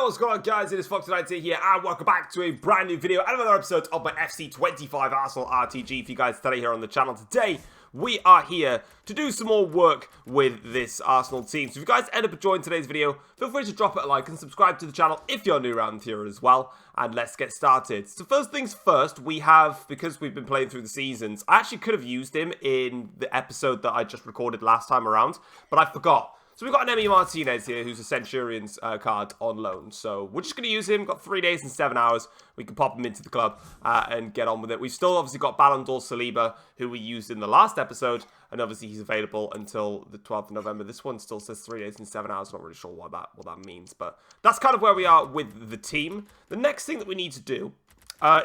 What's going on, guys? It is Foxydude here, and welcome back to a brand new video and another episode of my FC25 Arsenal RTG for you guys today here on the channel. Today, we are here to do some more work with this Arsenal team. So if you guys end up enjoying today's video, feel free to drop it a like and subscribe to the channel if you're new around here as well. And let's get started. So first things first, we have, because we've been playing through the seasons, I actually could have used him in the episode that I just recorded last time around, but I forgot. So we've got an Emi Martinez here, who's a Centurions card on loan. So we're just going to use him. Got 3 days and 7 hours. We can pop him into the club and get on with it. We've still obviously got Ballon d'Or Saliba, who we used in the last episode. And obviously he's available until the 12th of November. This one still says 3 days and 7 hours. I'm not really sure what that means. But that's kind of where we are with the team. The next thing that we need to do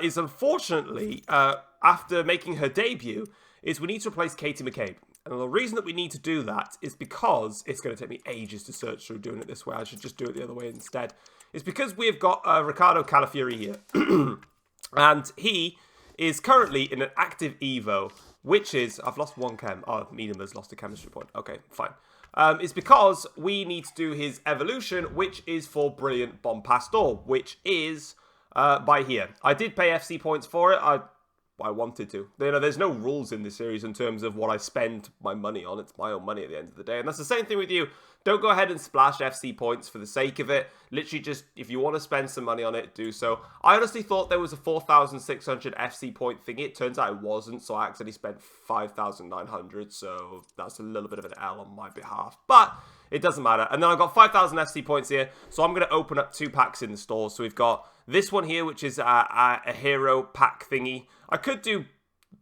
is, unfortunately, after making her debut, is we need to replace Katie McCabe. And the reason that we need to do that is because it's going to take me ages to search through doing it this way. I should just do it the other way instead. It's because we've got Ricardo Calafiori here. And he is currently in an active Evo, which is... I've lost one chem. Oh, Medium's lost a chemistry point. Okay, fine. It's because we need to do his evolution, which is for Brilliant Bomb Pastor, which is by here. I did pay FC points for it. I wanted to. You know, there's no rules in this series in terms of what I spend my money on. It's my own money at the end of the day. And that's the same thing with you. Don't go ahead and splash FC points for the sake of it. Literally just, if you want to spend some money on it, do so. I honestly thought there was a 4,600 FC point thingy. It turns out it wasn't, so I actually spent 5,900. So that's a little bit of an L on my behalf. But it doesn't matter. And then I've got 5,000 FC points here. So I'm going to open up 2 packs in the store. So we've got this one here, which is a hero pack thingy. I could do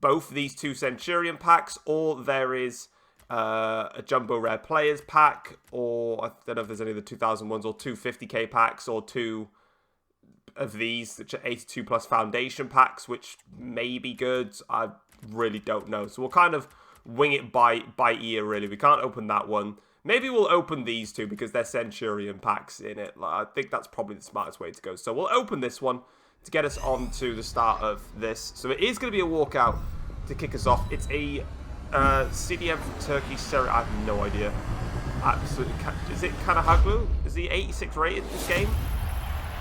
both these 2 Centurion packs, or there is a Jumbo Rare Players pack, or I don't know if there's any of the 2000 ones, or 2 50k packs, or 2 of these, which are 82 plus Foundation packs, which may be good. I really don't know. So we'll kind of wing it by ear, really. We can't open that one. Maybe we'll open these 2 because they're Centurion packs in it. I think that's probably the smartest way to go. So we'll open this one to get us on to the start of this. So it is going to be a walkout to kick us off. It's a CDM from Turkey. I have no idea. Absolutely. Is it Kanahaglu? Is he 86 rated this game?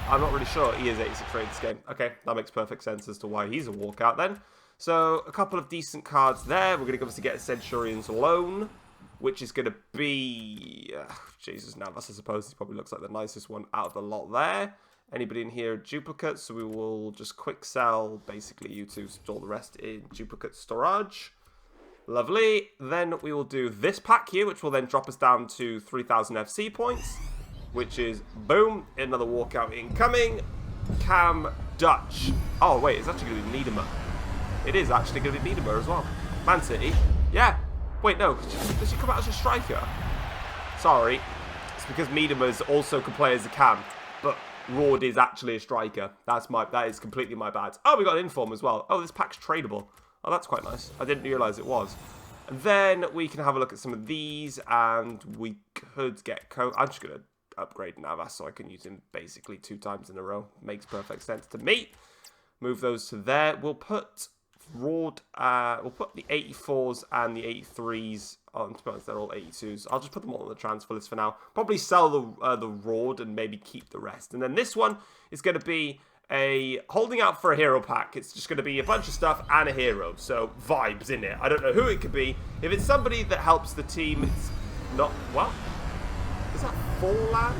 I'm not really sure. He is 86 rated this game. Okay, that makes perfect sense as to why he's a walkout then. So a couple of decent cards there. We're going to obviously get a Centurions loan, which is going to be... Jesus, Navas, I suppose. He probably looks like the nicest one out of the lot there. Anybody in here duplicate, so we will just quick sell basically you two, store the rest in duplicate storage. Lovely. Then we will do this pack here, which will then drop us down to 3,000 FC points, which is boom, another walkout incoming. Cam Dutch. Oh wait, it's actually going to be Niedermer. It is actually going to be Niedermer as well. Man City. Yeah. Wait, no. Does she come out as a striker? Sorry. It's because Niedermer also can play as a cam, but Rord is actually a striker. That is completely my bad. Oh, we got an inform as well. Oh, this pack's tradable. Oh, that's quite nice. I didn't realise it was. And then we can have a look at some of these, and we could get I'm just going to upgrade Navas so I can use him basically 2 times in a row. Makes perfect sense to me. Move those to there. We'll put Rord. We'll put the 84s and the 83s on. To be honest, they're all 82s. I'll just put them all on the transfer list for now. Probably sell the Rord and maybe keep the rest. And then this one is going to be a holding out for a hero pack. It's just going to be a bunch of stuff and a hero. So vibes in it. I don't know who it could be. If it's somebody that helps the team, it's not. What? Is that Forlan?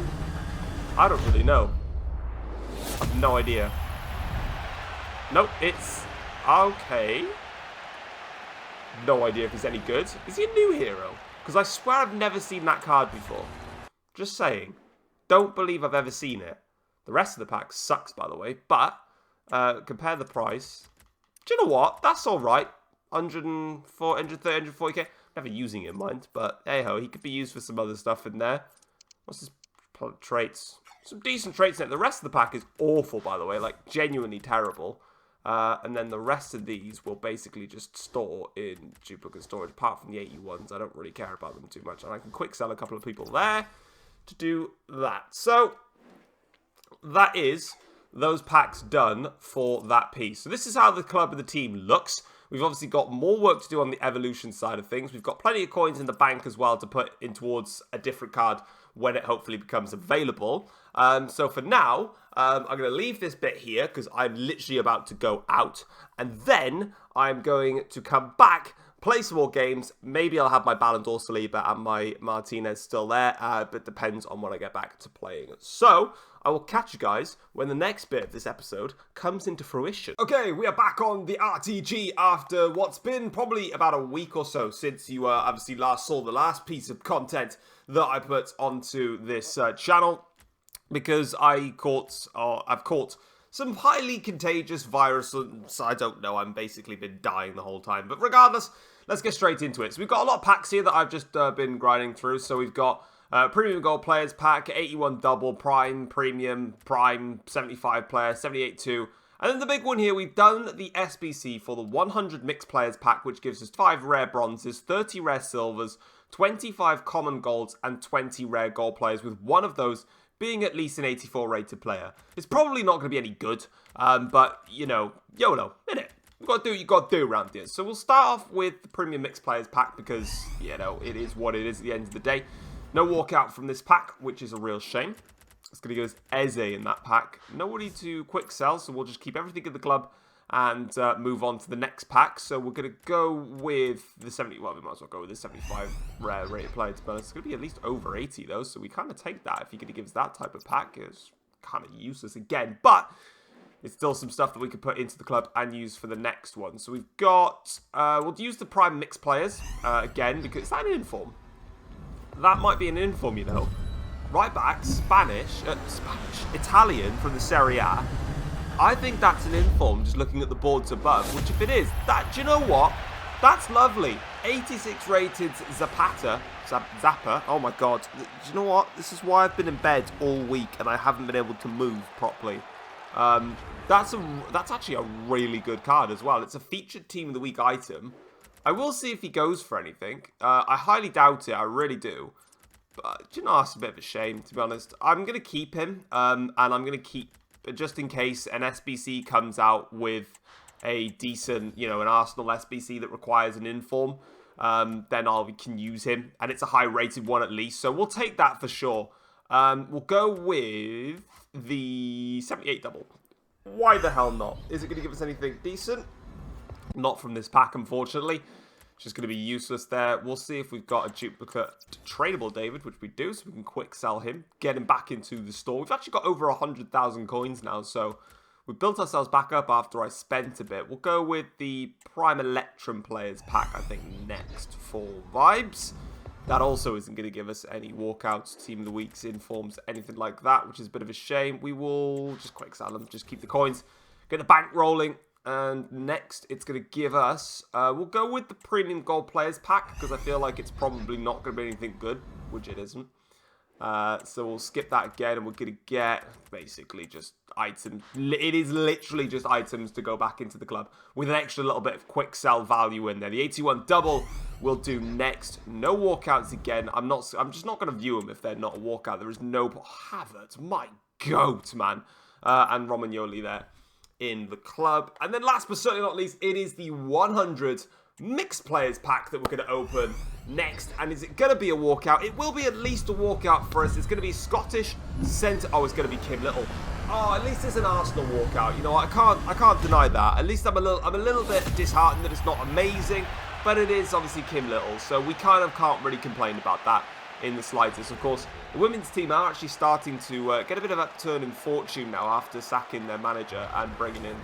I don't really know. I have no idea. Nope, it's okay. No idea if he's any good. Is he a new hero? Because I swear I've never seen that card before. Just saying. Don't believe I've ever seen it. The rest of the pack sucks, by the way. But, compare the price. Do you know what? That's alright. 140, 130, 140k. Never using it in mind. But, hey-ho, he could be used for some other stuff in there. What's his traits? Some decent traits in it. The rest of the pack is awful, by the way. Like, genuinely terrible. And then the rest of these will basically just store in duplicate storage, apart from the 81s. I don't really care about them too much. And I can quick sell a couple of people there to do that. So that is those packs done for that piece. So this is how the club and the team looks. We've obviously got more work to do on the evolution side of things. We've got plenty of coins in the bank as well to put in towards a different card when it hopefully becomes available. So for now, I'm going to leave this bit here because I'm literally about to go out. And then I'm going to come back, play some more games. Maybe I'll have my Ballon d'Or Saliba and my Martinez still there, but it depends on when I get back to playing. So I will catch you guys when the next bit of this episode comes into fruition. Okay, we are back on the RTG after what's been probably about a week or so since you obviously last saw the last piece of content that I put onto this channel, because I've caught some highly contagious virus, so I don't know, I've basically been dying the whole time. But regardless, let's get straight into it. So we've got a lot of packs here that I've just been grinding through. So we've got Premium Gold Players Pack, 81 Double, Prime, Premium, Prime, 75 Player, 78 2. And then the big one here, we've done the SBC for the 100 Mixed Players Pack, which gives us 5 Rare Bronzes, 30 Rare Silvers, 25 Common Golds, and 20 Rare Gold Players, with one of those being at least an 84 rated player. It's probably not going to be any good, but, you know, YOLO, innit? You've got to do what you got to do around here. So we'll start off with the Premium Mixed Players Pack because, you know, it is what it is at the end of the day. No walkout from this pack, which is a real shame. It's going to give us Eze in that pack. Nobody to quick sell, so we'll just keep everything in the club and move on to the next pack. So we're going to go with the 70, well, we might as well go with the 75 rare rated player, to be honest. It's going to be at least over 80, though, so we kind of take that. If you're going to give us that type of pack, it's kind of useless again, but it's still some stuff that we could put into the club and use for the next one. So we've got, we'll use the Prime Mixed Players again, because is that an inform? That might be an inform, you know. Right back, Italian from the Serie A. I think that's an inform, just looking at the boards above, which if it is, do you know what? That's lovely. 86 rated Zapata, oh my god. Do you know what? This is why I've been in bed all week and I haven't been able to move properly. That's actually a really good card as well. It's a featured Team of the Week item. I will see if he goes for anything. I highly doubt it, I really do. But, you know, it's a bit of a shame, to be honest. I'm going to keep him, and I'm going to keep, just in case an SBC comes out with a decent, you know, an Arsenal SBC that requires an inform, then we can use him. And it's a high-rated one at least, so we'll take that for sure. We'll go with the 78 double. Why the hell not? Is it going to give us anything decent? Not from this pack, unfortunately. It's just going to be useless there. We'll see if we've got a duplicate tradable David, which we do, so we can quick sell him, get him back into the store. We've actually got over 100,000 coins now, so we've built ourselves back up after I spent a bit. We'll go with the Prime Electrum Players pack, I think, next for vibes. That also isn't going to give us any walkouts, Team of the Weeks, informs, anything like that, which is a bit of a shame. We will just quick sell them, just keep the coins, get the bank rolling. And next, it's going to give us, we'll go with the Premium Gold Players Pack, because I feel like it's probably not going to be anything good, which it isn't. So we'll skip that again, and we're going to get, basically, just items. It is literally just items to go back into the club, with an extra little bit of quick sell value in there. The 81 double we'll do next. No walkouts again. I'm just not going to view them if they're not a walkout. There is no, Havertz, my goat, man. And Romagnoli there in the club. And then last but certainly not least, it is the 100 Mixed Players Pack that we're going to open next. And is it going to be a walkout? It will be at least a walkout for us. It's going to be Scottish centre. Oh, it's going to be Kim Little. Oh, at least it's an Arsenal walkout. You know, I can't deny that. At least I'm a little bit disheartened that it's not amazing, but it is obviously Kim Little. So we kind of can't really complain about that in the slightest. Of course, the women's team are actually starting to get a bit of upturn in fortune now after sacking their manager and bringing in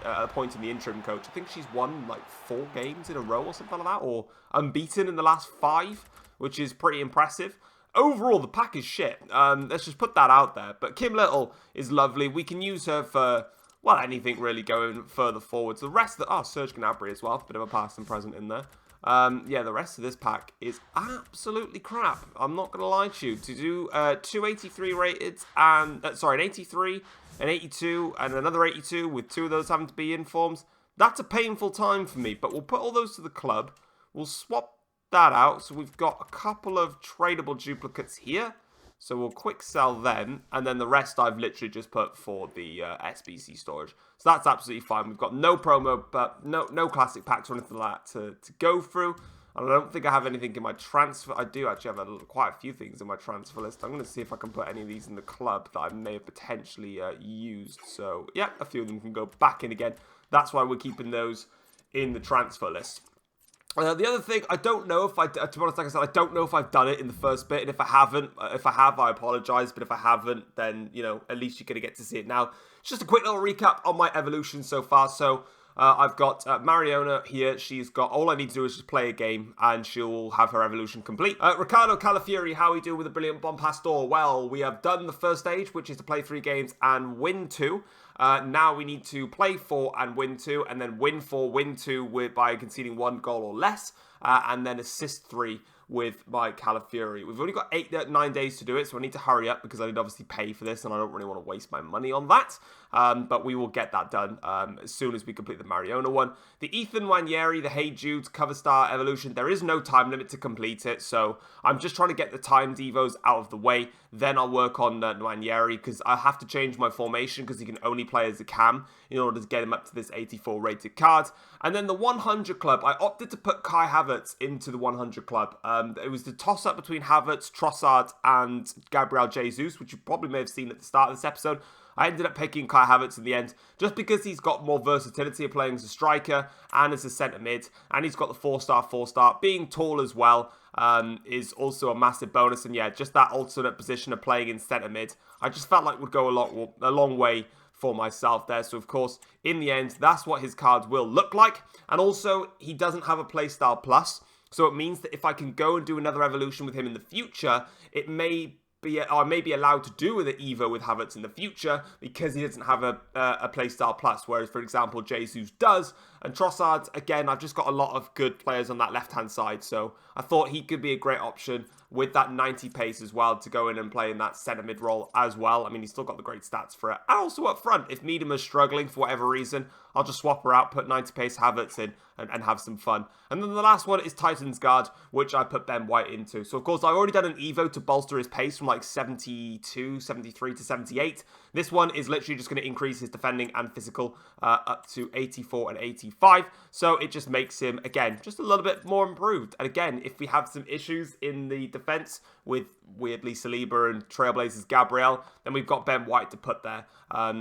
appointing the interim coach. I think she's won like 4 games in a row or something like that, or unbeaten in the last 5, which is pretty impressive. Overall, the pack is shit. Let's just put that out there. But Kim Little is lovely. We can use her for, well, anything really going further forwards. The rest of the, Serge Gnabry as well. Bit of a past and present in there. Yeah, the rest of this pack is absolutely crap. I'm not going to lie to you. To do 283 rated and, an 83, an 82, and another 82 with 2 of those having to be informs, that's a painful time for me. But we'll put all those to the club. We'll swap that out. So we've got a couple of tradable duplicates here. So we'll quick sell them, and then the rest I've literally just put for the SBC storage. So that's absolutely fine. We've got no promo, but no classic packs or anything like that to go through. And I don't think I have anything in my transfer. I do actually have quite a few things in my transfer list. I'm going to see if I can put any of these in the club that I may have potentially used. So, yeah, a few of them can go back in again. That's why we're keeping those in the transfer list. The other thing, I don't know if to be honest, like I said, I don't know if I've done it in the first bit. And if I haven't, I apologize. But if I haven't, then, you know, at least you're going to get to see it now. It's just a quick little recap on my evolution so far. So, I've got Mariona here. She's got, all I need to do is just play a game and she'll have her evolution complete. Riccardo Calafiori, how are we doing with the brilliant Bon Pastor? Well, we have done the first stage, which is to play 3 games and win 2. Now we need to play 4 and win 2, and then win 4, win 2 by conceding 1 goal or less, and then assist 3 with my Calafiori. We've only got 9 days to do it, so I need to hurry up because I need to obviously pay for this, and I don't really want to waste my money on that. But we will get that done as soon as we complete the Mariona one. The Ethan Wanyeri, the Hey Jude cover star evolution, there is no time limit to complete it, so I'm just trying to get the timed Evos out of the way. Then I'll work on Wanyeri because I have to change my formation because he can only play as a cam in order to get him up to this 84 rated card. And then the 100 club, I opted to put Kai Havertz into the 100 club. It was the toss-up between Havertz, Trossard, and Gabriel Jesus, which you probably may have seen at the start of this episode. I ended up picking Kai Havertz in the end, just because he's got more versatility of playing as a striker and as a centre mid, and he's got the 4-star. Being tall as well is also a massive bonus, and yeah, just that alternate position of playing in centre mid, I just felt like would go a long way for myself there. So of course, in the end, that's what his cards will look like, and also he doesn't have a playstyle plus, so it means that if I can go and do another evolution with him in the future, it may be allowed to do with an Evo with Havertz in the future because he doesn't have a playstyle plus, whereas, for example, Jesus does. And Trossard, again, I've just got a lot of good players on that left-hand side, so I thought he could be a great option with that 90 pace as well to go in and play in that centre mid role as well. I mean, he's still got the great stats for it. And also up front, if Miedema's struggling for whatever reason, I'll just swap her out, put 90 pace Havertz in and have some fun. And then the last one is Titan's Guard, which I put Ben White into. So, of course, I've already done an Evo to bolster his pace from like 72, 73 to 78. This one is literally just going to increase his defending and physical up to 84 and 85. So it just makes him, again, just a little bit more improved. And again, if we have some issues in the defense with weirdly Saliba and Trailblazers Gabriel, then we've got Ben White to put there.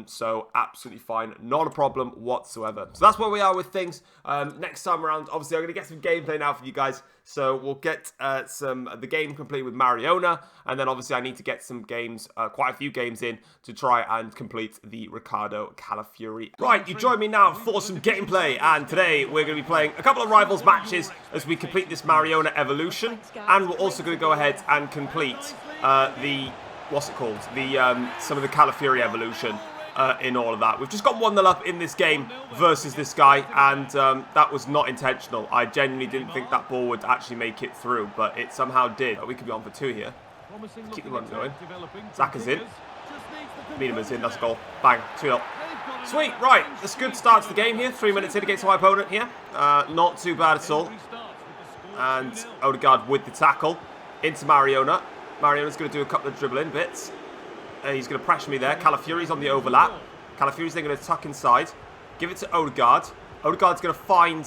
So absolutely fine. Not a problem whatsoever. So that's where we are with things. Next time around, obviously, I'm going to get some gameplay now for you guys. So we'll get the game complete with Mariona, and then obviously I need to get some games, quite a few games in to try and complete the Riccardo Calafiori. Right, you join me now for some gameplay, and today we're going to be playing a couple of rivals matches as we complete this Mariona evolution, and we're also going to go ahead and complete some of the Calafiori evolution. In all of that. We've just got 1-0 up in this game versus this guy, and that was not intentional. I genuinely didn't think that ball would actually make it through, but it somehow did. We could be on for 2 here. Keep the run going. Zaka's in. Miedema's in, that's a goal. Bang, 2-0. Sweet, right, that's a good start to the game here. 3 minutes in against my opponent here. Not too bad at all. And Odegaard with the tackle into Mariona. Mariona's going to do a couple of dribbling bits. He's going to pressure me there. Calafiori's on the overlap. Calafiori's then going to tuck inside. Give it to Odegaard. Odegaard's going to find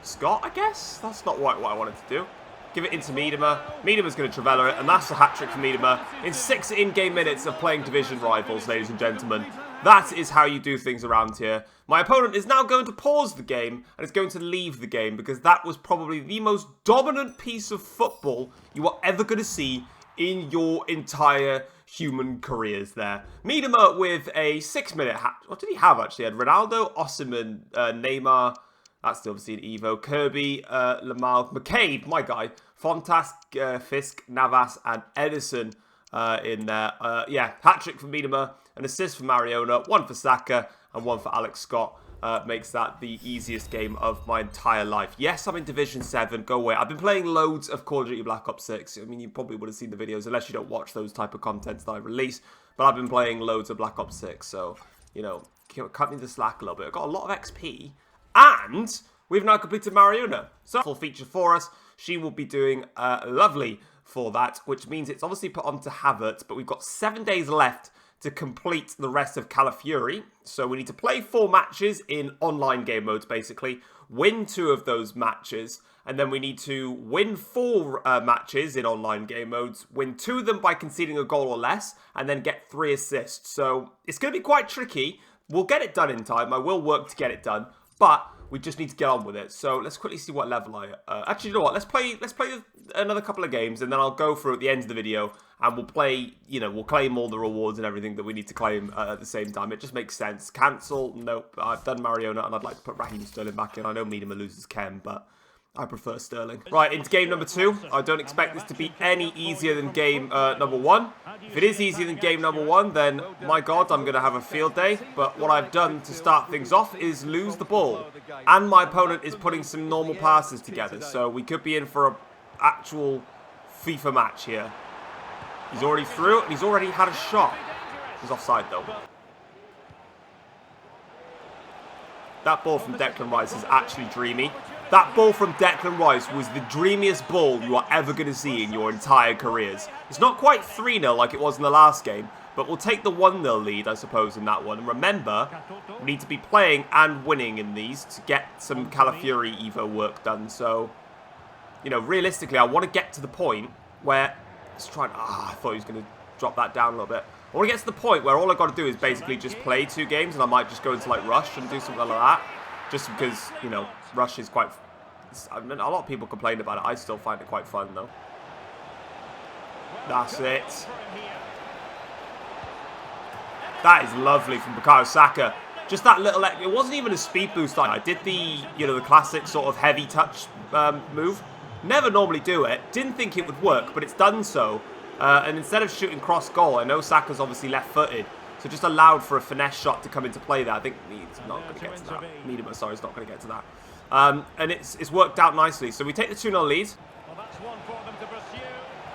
Scott, I guess? That's not what I wanted to do. Give it into Miedema. Miedema's going to Trivela it, and that's a hat-trick for Miedema in 6 in-game minutes of playing division rivals, ladies and gentlemen. That is how you do things around here. My opponent is now going to pause the game, and is going to leave the game, because that was probably the most dominant piece of football you are ever going to see in your entire human careers there. Miedema with a 6-minute hat. What did he have actually? He had Ronaldo, Osimhen, Neymar. That's still obviously an Evo. Kirby, Lamal, McCabe, my guy. Fontas, Fisk, Navas, and Edison in there. Yeah, hat-trick for Miedema. An assist for Mariona. 1 for Saka and 1 for Alex Scott. Makes that the easiest game of my entire life. Yes, I'm in Division 7. Go away. I've been playing loads of Call of Duty Black Ops 6. I mean, you probably would have seen the videos, unless you don't watch those type of contents that I release. But I've been playing loads of Black Ops 6. So, you know, cut me the slack a little bit. I've got a lot of XP. And we've now completed Mariona. So, full feature for us. She will be doing lovely for that, which means it's obviously put onto Havertz. But we've got 7 days left to complete the rest of Calafiori. So we need to play 4 matches in online game modes, basically. Win 2 of those matches. And then we need to win 4 matches in online game modes, win 2 of them by conceding a goal or less, and then get 3 assists. So it's going to be quite tricky. We'll get it done in time. I will work to get it done, but we just need to get on with it. So let's quickly see what level I... actually, you know what? Let's play another couple of games, and then I'll go through at the end of the video, and we'll play, you know, we'll claim all the rewards and everything that we need to claim at the same time. It just makes sense. Cancel. Nope. I've done Mariona, and I'd like to put Raheem Sterling back in. I know Miedema loses Ken, but I prefer Sterling. Right, into game number 2. I don't expect this to be any easier than game number 1. If it is easier than game number 1, then, my God, I'm going to have a field day. But what I've done to start things off is lose the ball. And my opponent is putting some normal passes together. So we could be in for an actual FIFA match here. He's already through, and he's already had a shot. He's offside, though. That ball from Declan Rice is actually dreamy. That ball from Declan Rice was the dreamiest ball you are ever going to see in your entire careers. It's not quite 3-0 like it was in the last game, but we'll take the 1-0 lead, I suppose, in that one. And remember, we need to be playing and winning in these to get some Calafiori Evo work done. So, you know, realistically, I want to get to the point where... Let's try and... I thought he was going to drop that down a little bit. I want to get to the point where all I've got to do is basically just play 2 games, and I might just go into, like, Rush and do something like that. Just because, you know, Rush is quite... I mean, a lot of people complain about it. I still find it quite fun, though. That's it. That is lovely from Bukayo Saka. Just that little... It wasn't even a speed boost. I did the, you know, the classic sort of heavy touch move. Never normally do it. Didn't think it would work, but it's done so. And instead of shooting cross goal, I know Saka's obviously left-footed. So just allowed for a finesse shot to come into play there. I think he's not going to get to that. Miedema, sorry, he's not going to get to that. And it's worked out nicely. So we take the 2-0 lead.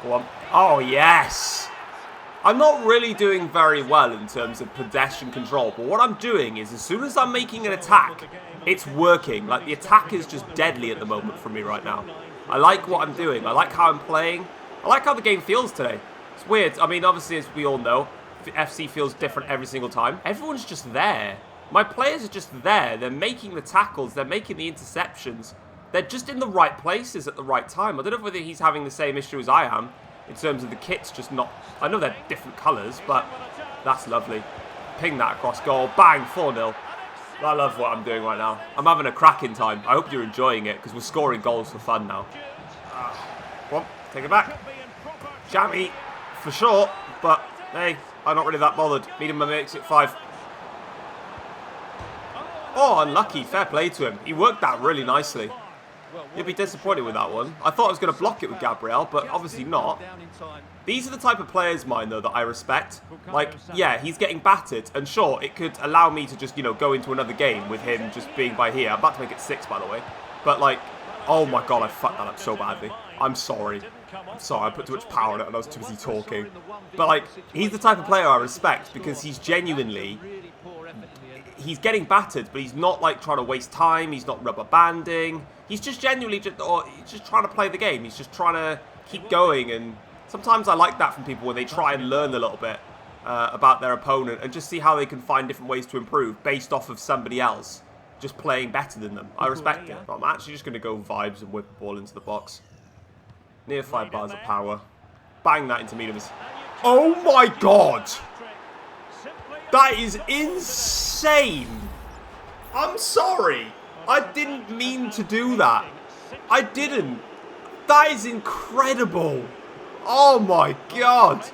Go on. Oh, yes. I'm not really doing very well in terms of possession control. But what I'm doing is as soon as I'm making an attack, it's working. Like, the attack is just deadly at the moment for me right now. I like what I'm doing. I like how I'm playing. I like how the game feels today. It's weird. I mean, obviously, as we all know, FC feels different every single time. Everyone's just there. My players are just there. They're making the tackles. They're making the interceptions. They're just in the right places at the right time. I don't know whether he's having the same issue as I am in terms of the kit's just not... I know they're different colours, but that's lovely. Ping that across goal. Bang, 4-0. I love what I'm doing right now. I'm having a cracking time. I hope you're enjoying it because we're scoring goals for fun now. Come on, take it back. Jammy, for sure, but hey, I'm not really that bothered. Miedema makes it 5. Oh, unlucky. Fair play to him. He worked that really nicely. You'll be disappointed with that one. I thought I was going to block it with Gabriel, but obviously not. These are the type of players, mine, though, that I respect. Like, yeah, he's getting battered, and sure, it could allow me to just, you know, go into another game with him just being by here. I'm about to make it 6, by the way. But, like, oh my God, I fucked that up so badly. I'm sorry. I'm sorry, I put too much power on it and I was too busy talking. But, like, he's the type of player I respect because he's genuinely... He's getting battered, but he's not, like, trying to waste time. He's not rubber banding. He's just genuinely he's just trying to play the game. He's just trying to keep going. And sometimes I like that from people when they try and learn a little bit about their opponent and just see how they can find different ways to improve based off of somebody else just playing better than them. I respect it. But I'm actually just going to go vibes and whip the ball into the box. Near 5 bars of power. Bang that into Miedema's. Oh my God! That is insane! I'm sorry! I didn't mean to do that. I didn't. That is incredible. Oh my God.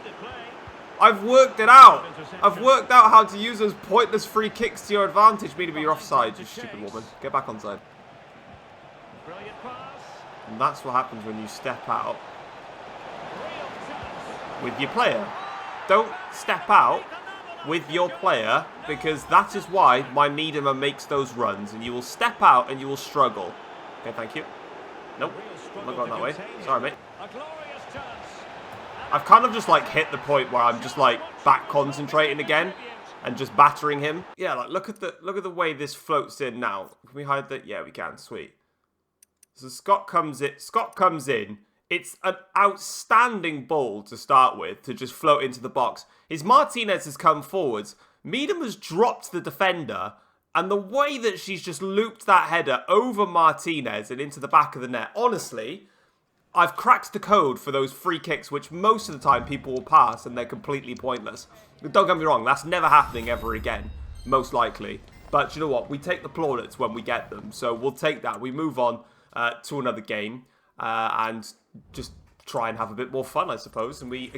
I've worked it out. I've worked out how to use those pointless free kicks to your advantage. Miedema, you're offside, you stupid woman. Get back onside. And that's what happens when you step out with your player. Don't step out with your player, because that is why my Miedema makes those runs, and you will step out and you will struggle. Okay, thank you. Nope, I'm not going that way. Sorry, mate. I've kind of just like hit the point where I'm just like back concentrating again and just battering him. Yeah, like look at the way this floats in now. Can we hide that? Yeah, we can. Sweet. So Scott comes in. It's an outstanding ball to start with, to just float into the box. His Martinez has come forwards. Miedema's dropped the defender, And the way that she's just looped that header over Martinez and into the back of the net, honestly, I've cracked the code for those free kicks, which most of the time people will pass and they're completely pointless. Don't get me wrong, that's never happening ever again, most likely. But you know what? We take the plaudits when we get them. So we'll take that. We move on to another game and just try and have a bit more fun, I suppose. And we've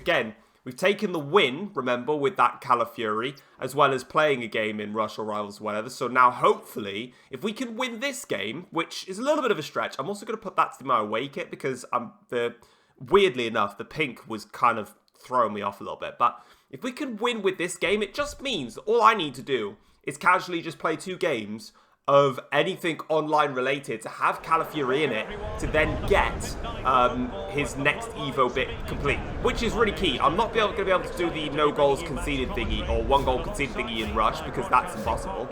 taken the win, remember, with that Calafiori, as well as playing a game in Rush or Rivals or whatever. So now, hopefully, if we can win this game, which is a little bit of a stretch, I'm also going to put that to my away kit because weirdly enough, the pink was kind of throwing me off a little bit. But if we can win with this game, it just means that all I need to do is casually just play 2 games of anything online related to have Calafiori in it to then get his next Evo bit complete, which is really key. I'm not going to be able to do the no goals conceded thingy or 1 goal conceded thingy in Rush because that's impossible.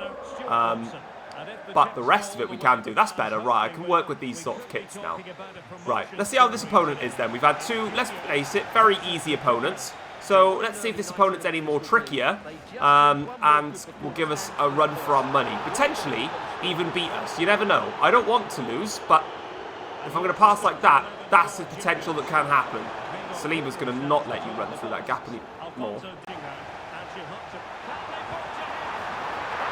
But the rest of it we can do. That's better. Right, I can work with these sort of kits now. Right, let's see how this opponent is then. We've had 2, let's face it, very easy opponents. So let's see if this opponent's any more trickier and will give us a run for our money. Potentially even beat us. You never know. I don't want to lose, but if I'm going to pass like that, that's the potential that can happen. Saliba's going to not let you run through that gap anymore.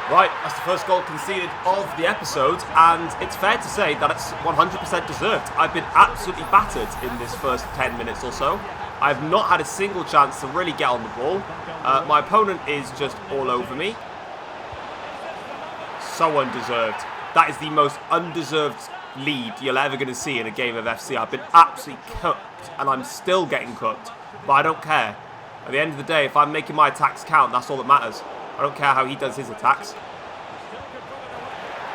Right, that's the first goal conceded of the episode, and it's fair to say that it's 100% deserved. I've been absolutely battered in this first 10 minutes or so. I've not had a single chance to really get on the ball. My opponent is just all over me. So undeserved. That is the most undeserved lead you're ever going to see in a game of FC. I've been absolutely cooked, and I'm still getting cooked. But I don't care. At the end of the day, if I'm making my attacks count, that's all that matters. I don't care how he does his attacks.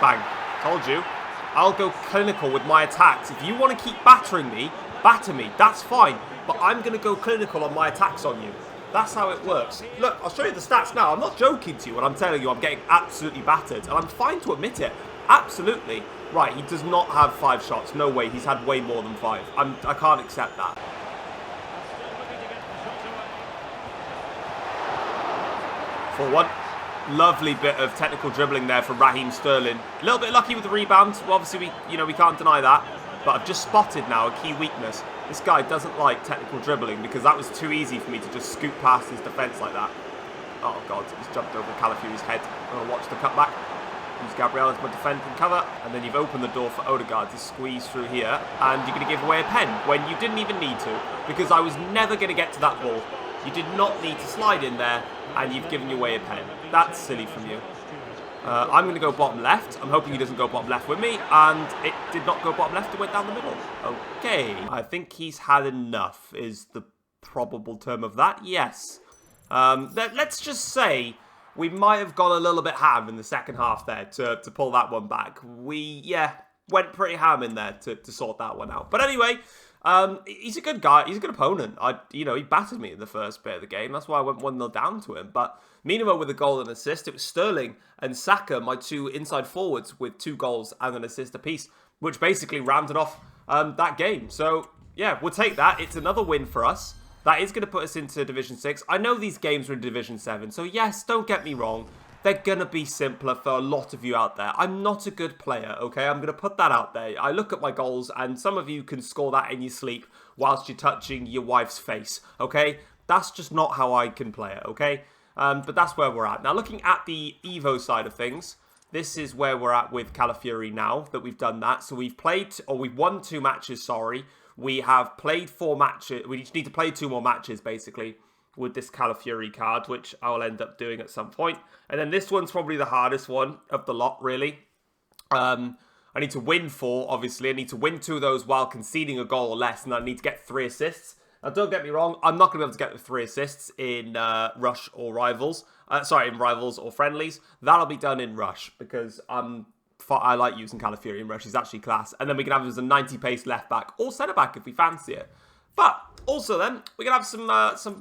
Bang. Told you. I'll go clinical with my attacks. If you want to keep battering me, batter me. That's fine. But I'm going to go clinical on my attacks on you. That's how it works. Look, I'll show you the stats now. I'm not joking to you when I'm telling you I'm getting absolutely battered. And I'm fine to admit it. Absolutely. Right, he does not have 5 shots. No way. He's had way more than 5. I can't accept that. For one. Lovely bit of technical dribbling there from Raheem Sterling. A little bit lucky with the rebound. Well, obviously, we can't deny that. But I've just spotted now a key weakness. This guy doesn't like technical dribbling because that was too easy for me to just scoot past his defence like that. Oh, God. He's jumped over Calafiori's head. I'm going to watch the cutback. Use Gabriel as my defending cover. And then you've opened the door for Odegaard to squeeze through here. And you're going to give away a pen when you didn't even need to. Because I was never going to get to that ball. You did not need to slide in there. And you've given away a pen. That's silly from you. I'm going to go bottom left. I'm hoping he doesn't go bottom left with me. And it did not go bottom left. It went down the middle. Okay. I think he's had enough is the probable term of that. Yes. Let's just say we might have gone a little bit ham in the second half there to pull that one back. We, went pretty ham in there to sort that one out. But anyway, he's a good guy. He's a good opponent. He battered me in the first bit of the game. That's why I went 1-0 down to him. But meanwhile, with a goal and assist, it was Sterling and Saka, my 2 inside forwards, with 2 goals and an assist apiece, which basically rounded off that game. So, yeah, we'll take that. It's another win for us. That is going to put us into Division 6. I know these games are in Division 7, so yes, don't get me wrong. They're going to be simpler for a lot of you out there. I'm not a good player, okay? I'm going to put that out there. I look at my goals, and some of you can score that in your sleep whilst you're touching your wife's face, okay? That's just not how I can play it, okay? But that's where we're at. Now, looking at the Evo side of things, this is where we're at with Calafiori now that we've done that. So we've won 2 matches, sorry. We have played 4 matches. We just need to play 2 more matches, basically, with this Calafiori card, which I'll end up doing at some point. And then this one's probably the hardest one of the lot, really. I need to win 4, obviously. I need to win 2 of those while conceding a goal or less, and I need to get 3 assists. Now, don't get me wrong, I'm not going to be able to get the 3 assists in Rush or Rivals. In Rivals or Friendlies. That'll be done in Rush, because I like using Calafiori in Rush. He's actually class. And then we can have him as a 90-pace left-back or centre-back if we fancy it. But also then, we can have some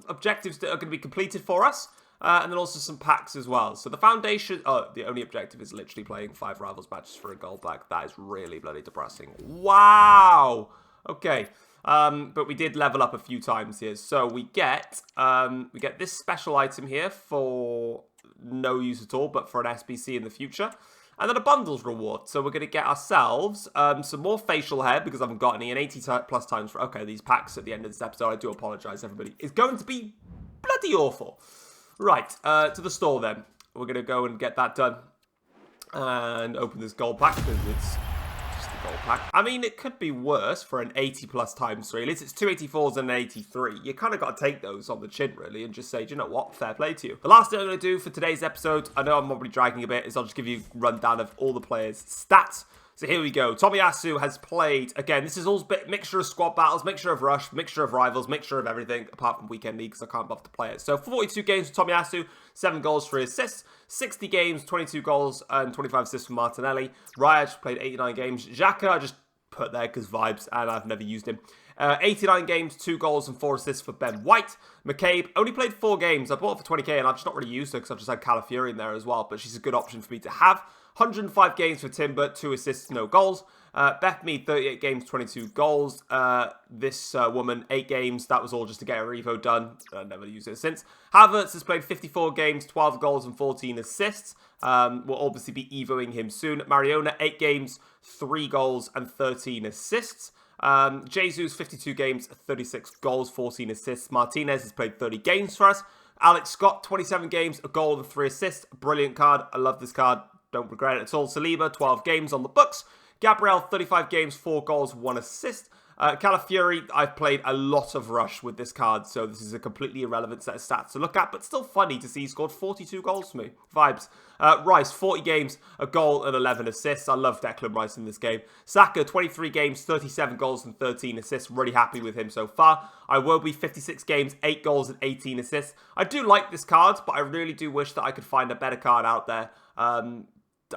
objectives that are going to be completed for us. And then also some packs as well. So the foundation... Oh, the only objective is literally playing 5 Rivals matches for a gold pack. That is really bloody depressing. Wow! Okay. But we did level up a few times here. So we get this special item here for no use at all, but for an SBC in the future. And then a bundles reward. So we're going to get ourselves some more facial hair because I haven't got any. And 80 plus times for... Okay, these packs at the end of this episode, I do apologise, everybody. It's going to be bloody awful. Right, to the store then. We're going to go and get that done. And open this gold pack because it's just a gold pack. I mean, it could be worse for an 80 plus times 3. At least it's 2 84s and an 83. You kind of got to take those on the chin, really, and just say, do you know what? Fair play to you. The last thing I'm going to do for today's episode, I know I'm probably dragging a bit, is I'll just give you a rundown of all the players' stats. So here we go. Tomiyasu has played, again, this is all a mixture of squad battles, mixture of rush, mixture of rivals, mixture of everything, apart from weekend league, because I can't bother to play it. So 42 games for Tomiyasu, 7 goals, 3 assists. 60 games, 22 goals, and 25 assists for Martinelli. Riyad played 89 games. Xhaka, I just put there because vibes, and I've never used him. 89 games, 2 goals, and 4 assists for Ben White. McCabe only played 4 games. I bought her for 20k, and I've just not really used her because I've just had Calafiori in there as well, but she's a good option for me to have. 105 games for Timber, 2 assists, no goals. Beth Mead, 38 games, 22 goals. This woman, 8 games. That was all just to get her Evo done. I've never used it since. Havertz has played 54 games, 12 goals, and 14 assists. We'll obviously be Evoing him soon. Mariona, 8 games, 3 goals, and 13 assists. Jesus, 52 games, 36 goals, 14 assists. Martinez has played 30 games for us. Alex Scott, 27 games, a goal, and 3 assists. Brilliant card. I love this card. Don't regret it at all. Saliba, 12 games on the books. Gabriel, 35 games, 4 goals, 1 assist. Calafiori, I've played a lot of rush with this card, so this is a completely irrelevant set of stats to look at, but still funny to see he scored 42 goals for me. Vibes. Rice, 40 games, a goal and 11 assists. I love Declan Rice in this game. Saka, 23 games, 37 goals and 13 assists. Really happy with him so far. Iwobi, 56 games, 8 goals and 18 assists. I do like this card, but I really do wish that I could find a better card out there.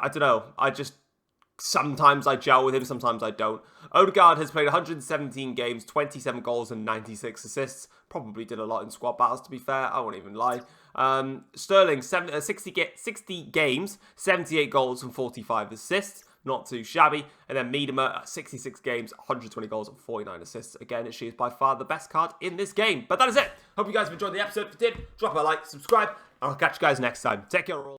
I don't know. Sometimes I gel with him, sometimes I don't. Odegaard has played 117 games, 27 goals and 96 assists. Probably did a lot in squad battles, to be fair. I won't even lie. Sterling, 60 games, 78 goals and 45 assists. Not too shabby. And then Miedema, 66 games, 120 goals and 49 assists. Again, she is by far the best card in this game. But that is it. Hope you guys have enjoyed the episode. If you did, drop a like, subscribe, and I'll catch you guys next time. Take care all.